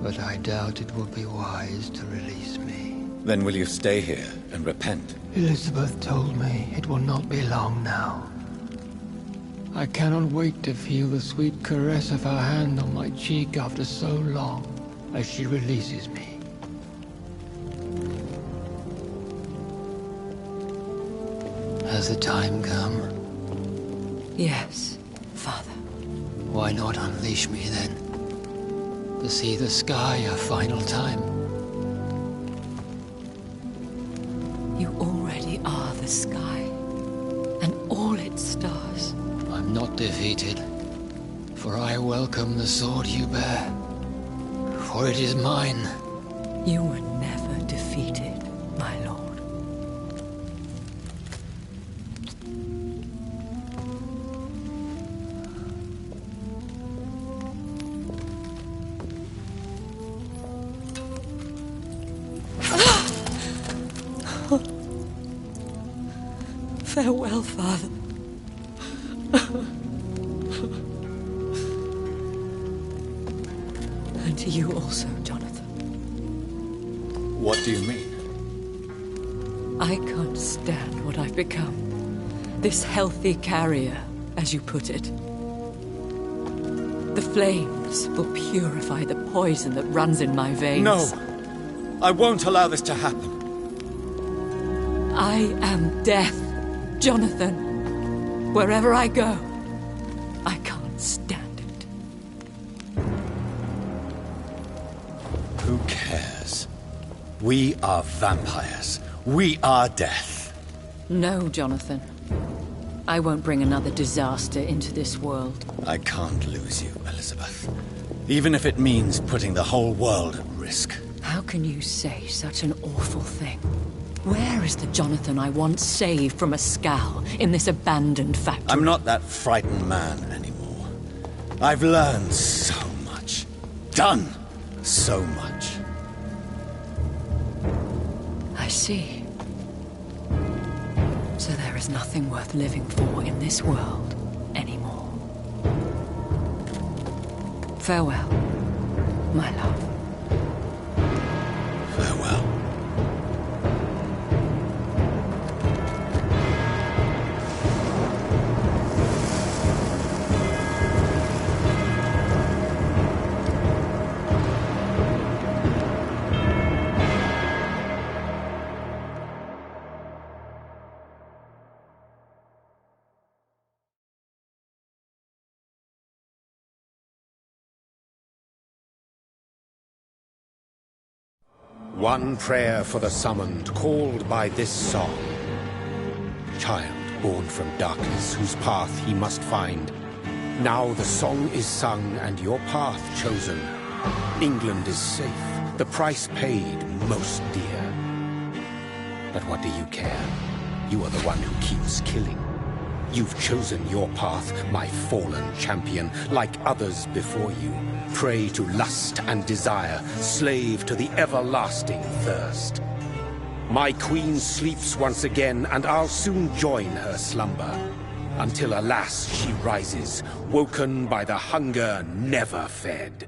But I doubt it will be wise to release me. Then will you stay here and repent? Elizabeth told me it will not be long now. I cannot wait to feel the sweet caress of her hand on my cheek after so long as she releases me. Has the time come? Yes, Father. Why not unleash me then? To see the sky a final time? sky and all its stars. I'm not defeated, for I welcome the sword you bear, for it is mine. You were never defeated, my lord. Farewell, Father. And to you also, Jonathan. What do you mean? I can't stand what I've become. This healthy carrier, as you put it. The flames will purify the poison that runs in my veins. No! I won't allow this to happen. I am death, Jonathan. Wherever I go, I can't stand it. Who cares? We are vampires. We are death. No, Jonathan. I won't bring another disaster into this world. I can't lose you, Elizabeth. Even if it means putting the whole world at risk. How can you say such an awful thing? Where is the Jonathan I once saved from a scowl in this abandoned factory? I'm not that frightened man anymore. I've learned so much. Done so much. I see. So there is nothing worth living for in this world anymore. Farewell, my love. Farewell. One prayer for the summoned, called by this song. Child born from darkness, whose path he must find. Now the song is sung and your path chosen. England is safe, the price paid most dear. But what do you care? You are the one who keeps killing. You've chosen your path, my fallen champion, like others before you. Prey to lust and desire, slave to the everlasting thirst. My queen sleeps once again, and I'll soon join her slumber. Until, alas, she rises, woken by the hunger never fed.